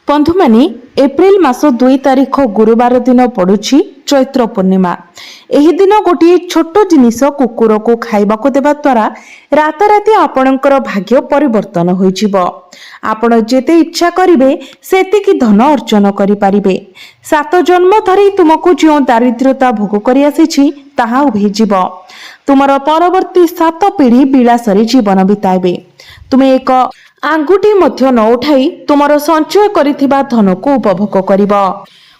बंधु माने एप्रिल मास 2 तारिख गुरुवार दिन पड़ुछि चैत्र पूर्णिमा। एही दिन गोटे छोट जिनिस कुकुर को खाइबा को देबा द्वारा राताराति आपणकर भाग्य परिवर्तन होइजिबो। आपण जेते इच्छा करिवे सेतिकी धन अर्जन करि पारिबे। 7 जन्म धरि तुमको जो दारिद्र्यता भोग करि आसीछि ताहा उभेजिबो। तुमर परवर्ती 7 पीढ़ी विलासरे जीवन बिताइबे। तुमे एक आंगुठी मध्य न उठाई तुमर संचय करिथिबा धन को उपभोग करिब।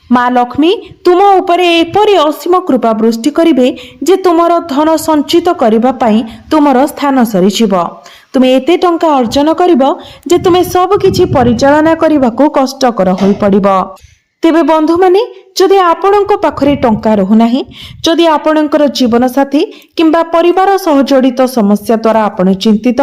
माँ लक्ष्मी तुम उपरे एपरि असीम कृपा वृष्टि करिवे जे तुमर धन संचित करिबा पई तुमर स्थान सरीजिब। तुमे एते टंका अर्जन करिब जे तुमे सब किछि परिचालना करिबाको कष्टकर होई पड़िब। तेबे बंधु माने जदि आपणक पाखरे टंका रहुनाही, जदि आपणकर जीवन साथी किंबा परिवार सह जड़ित समस्या द्वारा आपण चिंतित,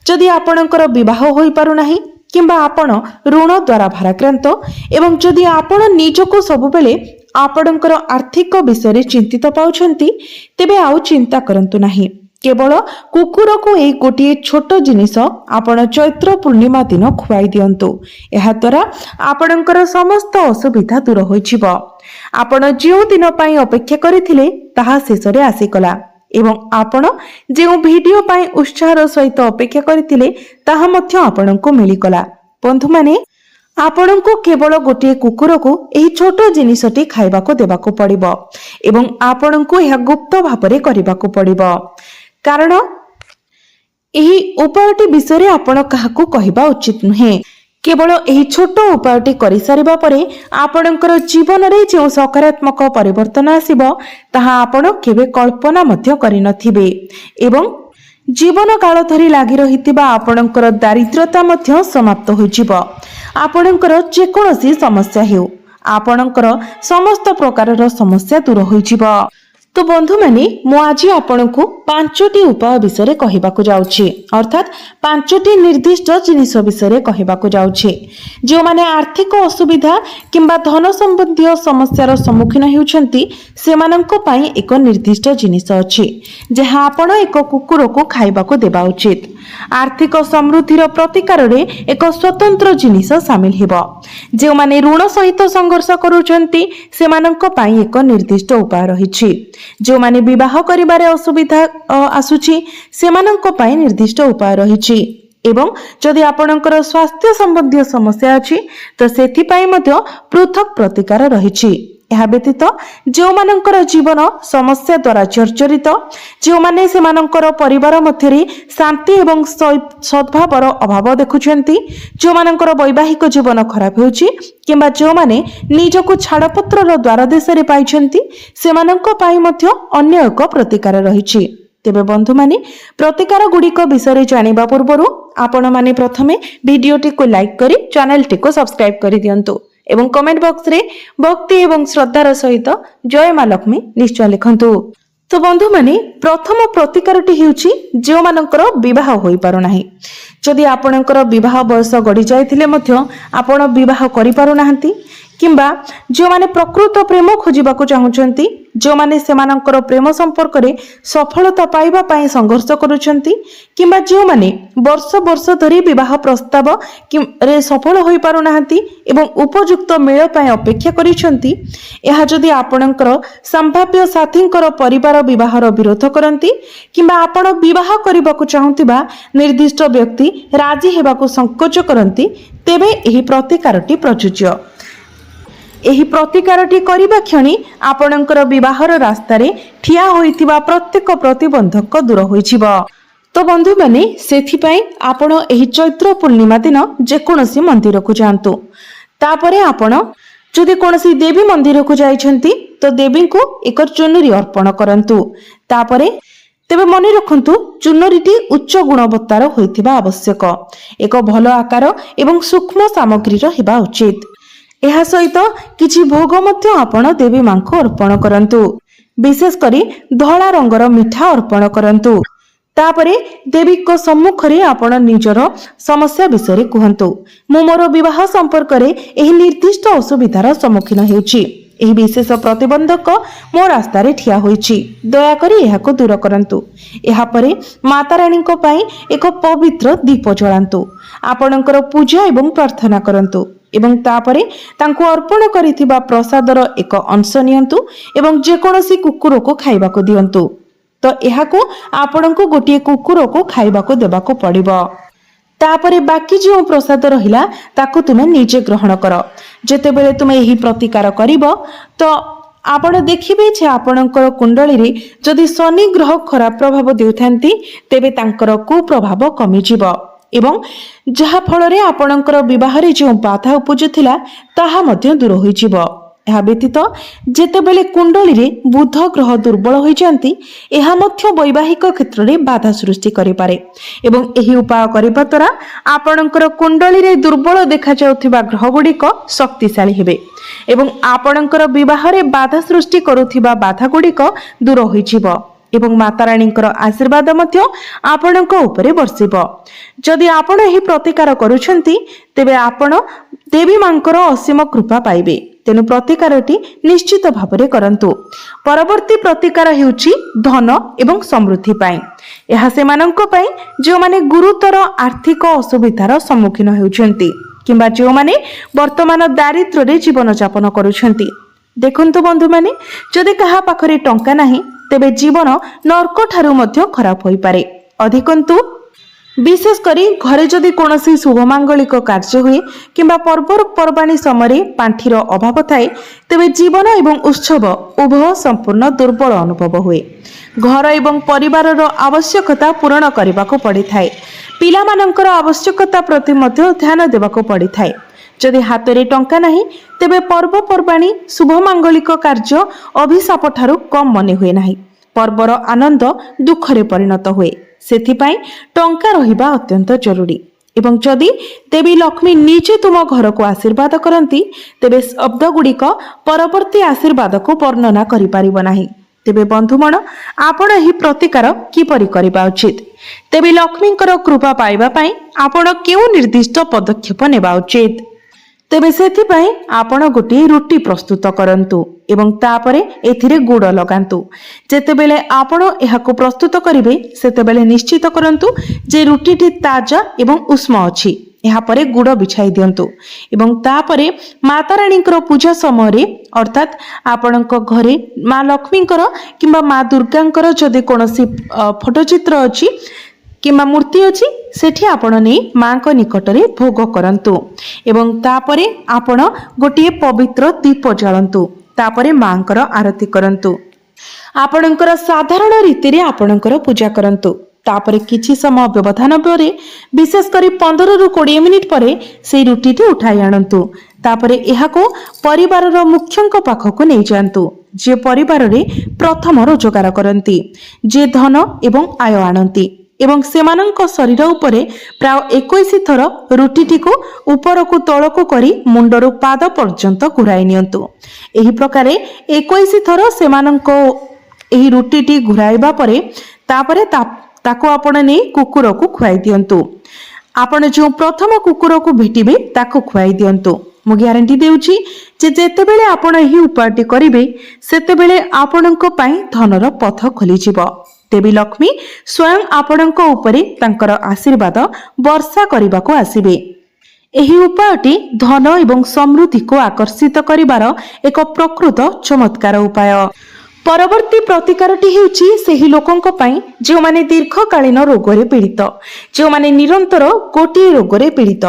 जदि आपणकर विवाह होई पारुनाही किंबा आपण ऋण द्वारा भाराक्रांत एवं जदि आपण निजको सबुबेले आपणकर आर्थिक विषय चिंतित पाउछंती, तेबे आउ चिंता करंतु नाही। केवल कुकुर को एक गोटे छोट जिनिस आपण चैत्र पूर्णिमा दिन खुआई दियंतु। एहा द्वारा आपणकर समस्त असुविधा दूर होइछिबो। आपण जो दिन पई अपेक्षा करिथिले ताहा शेषरे आसीगला एवं आपण जो वीडियो पई उत्साहर सहित अपेक्षा करिथिले ताहा मध्य आपणको मिलिगला। बंधु माने आपणको केवल गोटे कुकुर को एही छोट जिनिसटी खाइबाको देबाको पड़िबो एवं आपणको एहा गुप्त भाबरे करिबाको पड़िबो। कारण एही उपायटी विषय आपण काहाकू कहिबा उचित नुहे। केवल एही छोट उपायटी करि सारिबा परे आपणकर जीवन रे जो सकारात्मक परिवर्तन आसीबो ताहा आपण केबे कल्पना मध्य करि नथिबे एवं जीवन काल धरि लागि रहितिबा आपणकर दारिद्र्यता मध्य समाप्त होइजिबो। आपणकर जे कोनोसी समस्या हेउ, आपणकर समस्त प्रकारर समस्या दूर होइजिबो। तो बंधु माने मु आज आपनकु 5टी उपाय विषय कहिबाकु जाउछि, अर्थात 5टी निर्दिष्ट जिनिस विषय कहिबाकु जाउछि। जो माने आर्थिक असुविधा किंबा धन संबंधी समस्यार सम्मुखीन हेउछंती सेमानंको पई एक निर्दिष्ट जिनिस अछि जहा आपण एक कुकुर को खाइबाकु देबा उचित। आर्थिक समृद्धिर प्रतिकार रे एक स्वतंत्र जिनिस शामिल हेबो। जो माने ऋण सहित संघर्ष करूछंती सेमानंको पई एक निर्दिष्ट उपाय रहिछि। जो माने विवाह करिबारे असुविधा आसुछि सेमानंको पई निर्दिष्ट उपाय रहिछि एवं जदि आपणकर स्वास्थ्य संबंधी समस्या अछि तो सेथि पई मध्य पृथक प्रतिकार रहिछि। यह व्यतीत जो मानकर जीवन समस्या द्वारा जर्जरित, जो माने सेमानकर परिवार मध्यरे शांति एवं सद्भावर अभाव देखुछंती, जो मानकर वैवाहिक जीवन खराब होउछि किंबा जो माने निजको छाड़पत्रर द्वार देशरे पाइछंती सेमानंको पाई मध्य अन्य एक प्रतिकार रहिछि। तेबे बंधु माने प्रतिकार गुड़िक विषय जानिबा पूर्वरु आपण माने प्रथमे वीडियोटी को लाइक करी चैनल टी को सब्सक्राइब करि दियंतु एवं कमेंट बॉक्स रे भक्ति एवं श्रद्धार सहित जय माँ लक्ष्मी निश्चय लिखंतु। तो बंधु माने प्रथम प्रतिकारटी हेउछि जो मानकर विवाह होई पारु नाही। जदि आपणकर विवाह बयस गडी जायथिले मध्य आपण विवाह करि पारु नाहंती किंबा जो माने प्रकृत प्रेम खोजिबाकू चाहुचंती, जो माने सेमानकर प्रेम संपर्क रे सफलता पाइबा पई संघर्ष करूचंती किंबा जो माने वर्ष वर्ष धरि विवाह प्रस्ताव रे सफल होई पारु नाहंती एवं उपयुक्त मेल पई अपेक्षा करिसंती, एहा जदि आपणकर संभाव्य साथींकर परिवार विवाहर विरोध करंती किंबा आपण विवाह करिबाकू चाहुतिबा निर्दिष्ट व्यक्ति राजी हेबाकू संकोच करंती, तेबे एही प्रतिकारटी प्रयोज्य। एही प्रतिकारटी करिबा क्षणी आपणकर विवाहर रास्तारे ठिया होइतिबा प्रत्येक प्रतिबंधक दूर होइछिबो। तो बंधु माने सेथि पई आपण एही चैत्र पूर्णिमा दिन जे कोनोसी मंदिर को जांतु। तापरे आपण जदि कोनोसी देवी मंदिर को जाइछंती तो देवी को एक चुनरी अर्पण करंतु। तापरे तेबे मने रखंतु चुनरीटी उच्च गुणवत्तार होइतिबा आवश्यक, एक भलो आकार एवं सूक्ष्म सामग्रीर हेबा उचित। एहा सहित किछि भोग मध्य आपण देवी मां को अर्पण करंतु। विशेष करी धला रंगर मिठा अर्पण करंतु। तापरे देवी को सम्मुखरे आपण निजर समस्या विषय कहंतु। मु मोर विवाह संपर्क रे एही निर्दिष्ट असुविधार सम्मुखीन हेउछि, एही विशेष प्रतिबंधक मो रास्ता रे ठिया होइछि, दया करी एहा को दूर करंतु। एहा परे माता रानी को पई एक पवित्र दीप जलांतु। आपणकर पूजा एवं प्रार्थना करंतु। ଏବଂ ତାପରେ ତାଙ୍କୁ ଅର୍ପଣ କରିଥିବା ପ୍ରସାଦର ଏକ ଅଂଶ ନିଅନ୍ତୁ ଏବଂ ଯେକୌଣସି କୁକୁରକୁ ଖାଇବାକୁ ଦିଅନ୍ତୁ। ତ ଏହାକୁ ଆପଣଙ୍କୁ ଗୋଟିଏ କୁକୁରକୁ ଖାଇବାକୁ ଦେବାକୁ ପଡ଼ିବ। ତାପରେ ବାକି ଯେଉଁ ପ୍ରସାଦ ରହିଲା ତାକୁ ତୁମେ ନିଜେ ଗ୍ରହଣ କର। ଯେତେବେଳେ ତୁମେ ଏହି ପ୍ରତିକାର କରିବ ତ ଆପଣ ଦେଖିବେ ଯେ ଆପଣଙ୍କର କୁଣ୍ଡଳୀରେ ଯଦି ଶନି ଗ୍ରହ ଖରାପ ପ୍ରଭାବ ଦେଉଥାନ୍ତି ତେବେ ତାଙ୍କର କୁପ୍ରଭାବ କମିଯିବ ଏବଂ ଯାହା ଫଳରେ ଆପଣଙ୍କର ବିବାହରେ ଯେଉଁ ବାଧା ଉପୁଜୁଥିଲା ତାହା ମଧ୍ୟ ଦୂର ହୋଇଯିବ। ଏହା ବ୍ୟତୀତ ଯେତେବେଳେ କୁଣ୍ଡଳୀରେ ବୁଧ ଗ୍ରହ ଦୁର୍ବଳ ହୋଇଯାନ୍ତି ଏହା ମଧ୍ୟ ବୈବାହିକ କ୍ଷେତ୍ରରେ ବାଧା ସୃଷ୍ଟି କରିପାରେ ଏବଂ ଏହି ଉପାୟ କରିବା ଦ୍ୱାରା ଆପଣଙ୍କର କୁଣ୍ଡଳୀରେ ଦୁର୍ବଳ ଦେଖାଯାଉଥିବା ଗ୍ରହ ଗୁଡ଼ିକ ଶକ୍ତିଶାଳୀ ହେବେ ଏବଂ ଆପଣଙ୍କର ବିବାହରେ ବାଧା ସୃଷ୍ଟି କରୁଥିବା ବାଧା ଗୁଡ଼ିକ ଦୂର ହୋଇଯିବ ଏବଂ ମାତାରାଣୀଙ୍କର ଆଶୀର୍ବାଦ ମଧ୍ୟ ଆପଣଙ୍କ ଉପରେ ବର୍ଷିବ। ଯଦି ଆପଣ ଏହି ପ୍ରତିକାର କରୁଛନ୍ତି ତେବେ ଆପଣ ଦେବୀ ମାଙ୍କର ଅସୀମ କୃପା ପାଇବେ। ତେଣୁ ପ୍ରତିକାରଟି ନିଶ୍ଚିତ ଭାବରେ କରନ୍ତୁ। ପରବର୍ତ୍ତୀ ପ୍ରତିକାର ହେଉଛି ଧନ ଏବଂ ସମୃଦ୍ଧି ପାଇଁ। ଏହା ସେମାନଙ୍କ ପାଇଁ ଯେଉଁମାନେ ଗୁରୁତର ଆର୍ଥିକ ଅସୁବିଧାର ସମ୍ମୁଖୀନ ହେଉଛନ୍ତି କିମ୍ବା ଯେଉଁମାନେ ବର୍ତ୍ତମାନ ଦାରିଦ୍ର୍ୟରେ ଜୀବନଯାପନ କରୁଛନ୍ତି। ଦେଖନ୍ତୁ ବନ୍ଧୁମାନେ, ଯଦି କାହା ପାଖରେ ଟଙ୍କା ନାହିଁ ତେବେ ଜୀବନ ନର୍କ ଠାରୁ ମଧ୍ୟ ଖରାପ ହୋଇପାରେ। ଅଧିକନ୍ତୁ ବିଶେଷ କରି ଘରେ ଯଦି କୌଣସି ଶୁଭମାଙ୍ଗଳିକ କାର୍ଯ୍ୟ ହୁଏ କିମ୍ବା ପର୍ବପର୍ବାଣୀ ସମୟରେ ପାଣ୍ଠିର ଅଭାବ ଥାଏ ତେବେ ଜୀବନ ଏବଂ ଉତ୍ସବ ଉଭୟ ସମ୍ପୂର୍ଣ୍ଣ ଦୁର୍ବଳ ଅନୁଭବ ହୁଏ। ଘର ଏବଂ ପରିବାରର ଆବଶ୍ୟକତା ପୂରଣ କରିବାକୁ ପଡ଼ିଥାଏ। ପିଲାମାନଙ୍କର ଆବଶ୍ୟକତା ପ୍ରତି ମଧ୍ୟ ଧ୍ୟାନ ଦେବାକୁ ପଡ଼ିଥାଏ। ଯଦି ହାତରେ ଟଙ୍କା ନାହିଁ ତେବେ ପର୍ବପର୍ବାଣୀ ଶୁଭମାଙ୍ଗଳିକ କାର୍ଯ୍ୟ ଅଭିଶାପ ଠାରୁ କମ୍ ମନେ ହୁଏ ନାହିଁ। ପର୍ବର ଆନନ୍ଦ ଦୁଃଖରେ ପରିଣତ ହୁଏ। ସେଥିପାଇଁ ଟଙ୍କା ରହିବା ଅତ୍ୟନ୍ତ ଜରୁରୀ ଏବଂ ଯଦି ଦେବୀ ଲକ୍ଷ୍ମୀ ନିଜେ ତୁମ ଘରକୁ ଆଶୀର୍ବାଦ କରନ୍ତି ତେବେ ଶବ୍ଦ ଗୁଡ଼ିକ ପରବର୍ତ୍ତୀ ଆଶୀର୍ବାଦକୁ ବର୍ଣ୍ଣନା କରିପାରିବ ନାହିଁ। ତେବେ ବନ୍ଧୁଗଣ, ଆପଣ ଏହି ପ୍ରତିକାର କିପରି କରିବା ଉଚିତ? ଦେବୀ ଲକ୍ଷ୍ମୀଙ୍କର କୃପା ପାଇବା ପାଇଁ ଆପଣ କେଉଁ ନିର୍ଦ୍ଦିଷ୍ଟ ପଦକ୍ଷେପ ନେବା ଉଚିତ? ତେବେ ସେଥିପାଇଁ ଆପଣ ଗୋଟିଏ ରୁଟି ପ୍ରସ୍ତୁତ କରନ୍ତୁ ଏବଂ ତାପରେ ଏଥିରେ ଗୁଡ଼ ଲଗାନ୍ତୁ। ଯେତେବେଳେ ଆପଣ ଏହାକୁ ପ୍ରସ୍ତୁତ କରିବେ ସେତେବେଳେ ନିଶ୍ଚିତ କରନ୍ତୁ ଯେ ରୁଟିଟି ତାଜା ଏବଂ ଉଷ୍ମ ଅଛି। ଏହାପରେ ଗୁଡ଼ ବିଛାଇ ଦିଅନ୍ତୁ ଏବଂ ତାପରେ ମାତାରାଣୀଙ୍କର ପୂଜା ସମୟରେ ଅର୍ଥାତ୍ ଆପଣଙ୍କ ଘରେ ମା ଲକ୍ଷ୍ମୀଙ୍କର କିମ୍ବା ମା ଦୁର୍ଗାଙ୍କର ଯଦି କୌଣସି ଫଟୋଚିତ୍ର ଅଛି କିମ୍ବା ମୂର୍ତ୍ତି ଅଛି ସେଠି ଆପଣ ନେଇ ମାଙ୍କ ନିକଟରେ ଭୋଗ କରନ୍ତୁ ଏବଂ ତାପରେ ଆପଣ ଗୋଟିଏ ପବିତ୍ର ଦୀପ ଜାଳନ୍ତୁ। ତାପରେ ମାଙ୍କର ଆରତି କରନ୍ତୁ। ଆପଣଙ୍କର ସାଧାରଣ ରୀତିରେ ଆପଣଙ୍କର ପୂଜା କରନ୍ତୁ। ତାପରେ କିଛି ସମୟ ବ୍ୟବଧାନ ପରେ ବିଶେଷ କରି 15ରୁ 20 ମିନିଟ୍ ପରେ ସେହି ରୁଟିଟି ଉଠାଇ ଆଣନ୍ତୁ। ତାପରେ ଏହାକୁ ପରିବାରର ମୁଖ୍ୟଙ୍କ ପାଖକୁ ନେଇଯାଆନ୍ତୁ, ଯିଏ ପରିବାରରେ ପ୍ରଥମ ରୋଜଗାର କରନ୍ତି, ଯିଏ ଧନ ଏବଂ ଆୟ ଆଣନ୍ତି ଏବଂ ସେମାନଙ୍କ ଶରୀର ଉପରେ ପ୍ରାୟ 21 ଥର ରୁଟିଟିକୁ ଉପରକୁ ତଳକୁ କରି ମୁଣ୍ଡରୁ ପାଦ ପର୍ଯ୍ୟନ୍ତ ଘୁରାଇ ନିଅନ୍ତୁ। ଏହି ପ୍ରକାରେ 21 ଥର ସେମାନଙ୍କ ଏହି ରୁଟିଟି ଘୁରାଇବା ପରେ ତାପରେ ତାକୁ ଆପଣ ନେଇ କୁକୁରକୁ ଖୁଆଇ ଦିଅନ୍ତୁ। ଆପଣ ଯେଉଁ ପ୍ରଥମ କୁକୁରକୁ ଭେଟିବେ ତାକୁ ଖୁଆଇ ଦିଅନ୍ତୁ। ମୁଁ ଗ୍ୟାରେଣ୍ଟି ଦେଉଛି ଯେ ଯେତେବେଳେ ଆପଣ ଏହି ଉପାୟଟି କରିବେ ସେତେବେଳେ ଆପଣଙ୍କ ପାଇଁ ଧନର ପଥ ଖୋଲିଯିବ। ଦେବୀ ଲକ୍ଷ୍ମୀ ସ୍ୱୟଂ ଆପଣଙ୍କ ଉପରେ ତାଙ୍କର ଆଶୀର୍ବାଦ ବର୍ଷା କରିବାକୁ ଆସିବେ। ଏହି ଉପାୟଟି ଧନ ଏବଂ ସମୃଦ୍ଧିକୁ ଆକର୍ଷିତ କରିବାର ଏକ ପ୍ରକୃତ ଚମତ୍କାର ଉପାୟ। ପରବର୍ତ୍ତୀ ପ୍ରତିକାରଟି ହେଉଛି ସେହି ଲୋକଙ୍କ ପାଇଁ ଯେଉଁମାନେ ଦୀର୍ଘକାଳୀନ ରୋଗରେ ପୀଡ଼ିତ, ଯେଉଁମାନେ ନିରନ୍ତର ଗୋଟିଏ ରୋଗରେ ପୀଡ଼ିତ,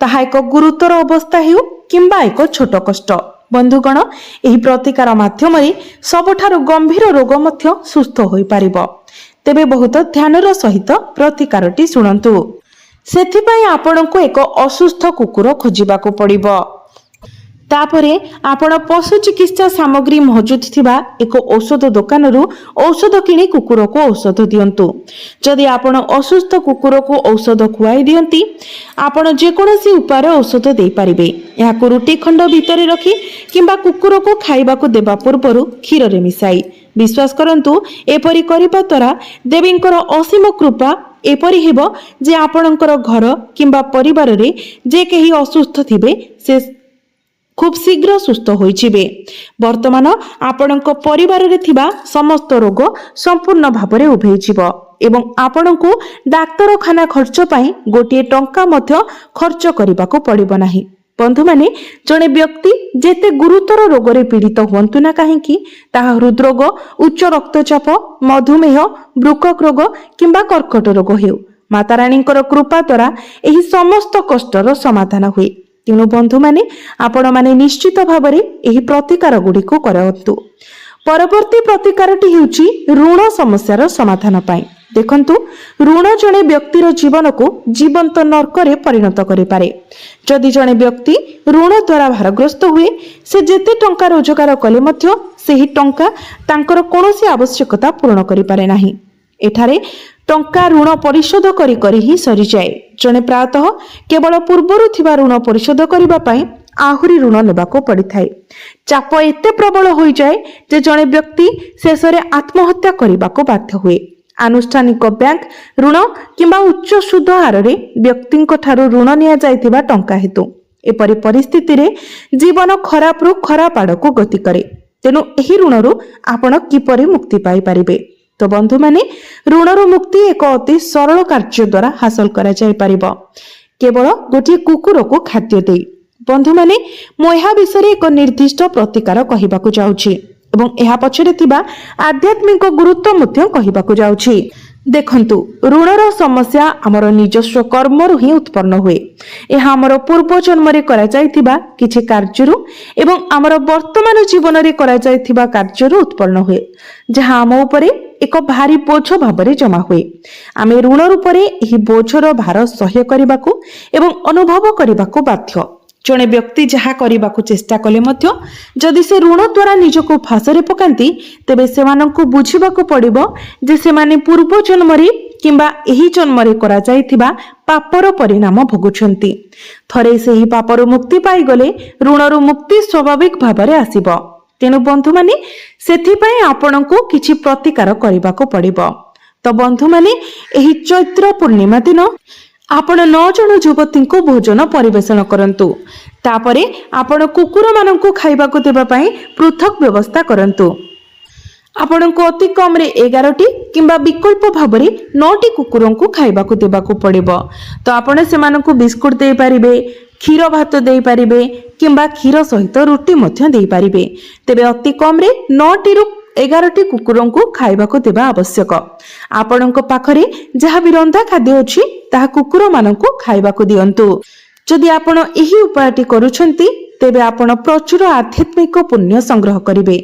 ତାହା ଏକ ଗୁରୁତର ଅବସ୍ଥା ହେଉ କିମ୍ବା ଏକ ଛୋଟ କଷ୍ଟ। ବନ୍ଧୁଗଣ, ଏହି ପ୍ରତିକାର ମାଧ୍ୟମରେ ସବୁଠାରୁ ଗମ୍ଭୀର ରୋଗ ମଧ୍ୟ ସୁସ୍ଥ ହୋଇପାରିବ। ତେବେ ବହୁତ ଧ୍ୟାନର ସହିତ ପ୍ରତିକାରଟି ଶୁଣନ୍ତୁ। ସେଥିପାଇଁ ଆପଣଙ୍କୁ ଏକ ଅସୁସ୍ଥ କୁକୁର ଖୋଜିବାକୁ ପଡ଼ିବ। ତାପରେ ଆପଣ ପଶୁ ଚିକିତ୍ସା ସାମଗ୍ରୀ ମହଜୁଦ ଥିବା ଏକ ଔଷଧ ଦୋକାନରୁ ଔଷଧ କିଣି କୁକୁରକୁ ଔଷଧ ଦିଅନ୍ତୁ। ଯଦି ଆପଣ ଅସୁସ୍ଥ କୁକୁରକୁ ଔଷଧ ଖୁଆଇ ଦିଅନ୍ତି ଆପଣ ଯେକୌଣସି ଉପାୟରେ ଔଷଧ ଦେଇପାରିବେ। ଏହାକୁ ରୁଟି ଖଣ୍ଡ ଭିତରେ ରଖି କିମ୍ବା କୁକୁରକୁ ଖାଇବାକୁ ଦେବା ପୂର୍ବରୁ କ୍ଷୀରରେ ମିଶାଇ। ବିଶ୍ୱାସ କରନ୍ତୁ, ଏପରି କରିବା ଦ୍ୱାରା ଦେବୀଙ୍କର ଅସୀମ କୃପା ଏପରି ହେବ ଯେ ଆପଣଙ୍କର ଘର କିମ୍ବା ପରିବାରରେ ଯେ କେହି ଅସୁସ୍ଥ ଥିବେ ସେ খুব শীঘ্র সুস্থ হয়ে বর্তমান আপনার পরিবারের থিবা সমস্ত রোগ সম্পূর্ণ ভাবে উভেইଯିବ এবং ଆପଣଙ୍କୁ ଡାକ୍ତରଖାନା ଖର୍ଚ୍ଚ ପାଇଁ ଗୋଟିଏ ଟଙ୍କା ମଧ୍ୟ ଖର୍ଚ୍ଚ କରିବାକୁ ପଡ଼ିବ ନାହିଁ। बंधु माने जड़े व्यक्ति जेते गुरुतर रोगरे पीड़ित हुंतु ना कहीं ताहा हृदरोग, उच्च रक्तचाप, मधुमेह, वृकक रोग किंबा कर्कट रोग हेउ माता राणींकर कृपा द्वारा एही समस्त कष्टर समाधान हुए। तेणु बंधु माने आपण माने निश्चित भाव में एही प्रतिकार गुड़ी को करंतु। परवर्ती प्रतिकारटी हेउची ऋण समस्यार समाधान पाई। देखंतु ऋण जड़े व्यक्तिर जीवन को जीवंत नर्करे परिणत करि पारे। जदि जड़े व्यक्ति ऋण द्वारा भारग्रस्त हुए से जेते टंका रोजगार कले मध्य सेही टंका तांकर कोनोसी आवश्यकता पूर्ण करि पारे नाही। एठारे टंका ऋण परिशोध करी करी ही सरी जाए। जड़े प्रायतः केवल पूर्वरु थिबा ऋण परिशोध करिबा पई आहुरी ऋण नेबाको पड़िथाए। चाप एते प्रबल होई जाए जे जड़े व्यक्ति शेषरे आत्महत्या करिबाको बाध्य हुए। आनुष्ठानिक बैंक ऋण किंबा उच्च सुध हार रे व्यक्तिंक ठारू ऋण निया जाइथिबा टंका हेतु एपरि परिस्थिति रे जीवन खराब रु खराब आड़को गति करे। तेनु एही ऋणरू आपण किपरि मुक्ति पाई परिबे। तो बंधु माने ऋणरू मुक्ति एक अति सरल कार्य द्वारा हासिल करा जाय परिबो केवल गोटे कुकुर को खाद्य देई। बंधु माने मो एहा विषय एक निर्दिष्ट प्रतिकार कहिबाकू जाउछि एवं एहा पछरे थिबा आध्यात्मिक गुरुत्व मध्य कहिबाकू जाउछि। देखंतु ऋणर समस्या हमर निजस्व कर्मरु ही उत्पन्न हुए। एहा हमर पूर्व जन्म रे करा जायथिबा किछि कार्यरु एवं हमर वर्तमान जीवन रे करा जायथिबा कार्यरु उत्पन्न हुए जहा हम उपरे एक भारी बोझ भाबरे जमा हुए। आमे ऋण रूपरे एही बोझर भार सह्य करिबाकू एवं अनुभव करिबाकू बाध्य। जड़े व्यक्ति जहा करिबाकू चेष्टा कले मध्य जदि से ऋण द्वारा निजको फासरे पकांती तेबे सेमानंकु बुझिबाकू पड़िबो जे सेमाने पूर्व जन्म रे किंबा एही जन्म रे करा जायथिबा पापर परिणाम भोगुछंती। थरे सेही पापर मुक्ति पाई गले ऋणरू मुक्ति स्वाभाविक भाबरे आसीबो। तेनु बंधु माने सेथि पई आपणको किछि प्रतिकार करिबाकू पड़िबो। तो बंधु माने एही चैत्र पूर्णिमा दिन आपण 9 जण युवती को भोजन परिवेषण करंतु। तापरे आपण कुकुर मानंकु खाइबाकू देबा पई पृथक व्यवस्था करंतु। आपणको अति कम रे 11टी किंबा विकल्प भाबरे 9टी कुकुरंकु खाइबाकू देबाकू पड़िबो। तो आपण सेमानंकु बिस्कुट देई परिबे, क्षीर भात देई परिबे किंबा क्षीर सहित रुटी मध्य देई परिबे। तेबे अति कम रे 9टी रु 11टी कुकुरंकु खाइबाकू देबा आवश्यक। आपणको पाखरे जहा भी रंधा खाद्य अछि ताहा कुकुर मानंकु खाइबाकू दियंतु। जदि आपण एही उपायटी करूछंती तेबे आपण प्रचुर आध्यात्मिक पुण्य संग्रह करिवे।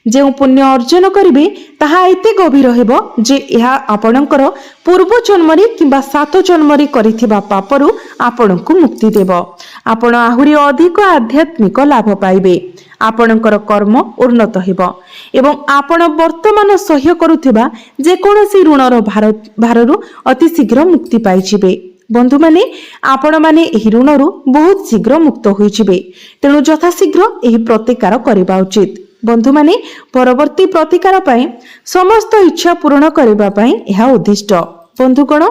जे पुण्य अर्जन करिवे ताहा एते गभीर हेबो जे एहा आपणकर पूर्व जन्म रे किंबा 7 जन्म रे करिथिबा पापरु आपणकु मुक्ति देबो। आपण आहुरी अधिक आध्यात्मिक लाभ पाइबे। आपणकर कर्म उन्नत हेबो एवं आपण वर्तमान सह्य करुथिबा जे कोनोसी ऋणर भाररु अति शीघ्र मुक्ति पाइजिबे। बंधु माने आपण माने एही ऋणरू बहुत शीघ्र मुक्त होइजिबे। तेणु यथाशीघ्र एही प्रतिकार करिबा उचित। बंधु माने परवर्ती प्रतिकार पई समस्त इच्छा पूर्ण करिबा पई एहा उद्दिष्ट। बंधुगण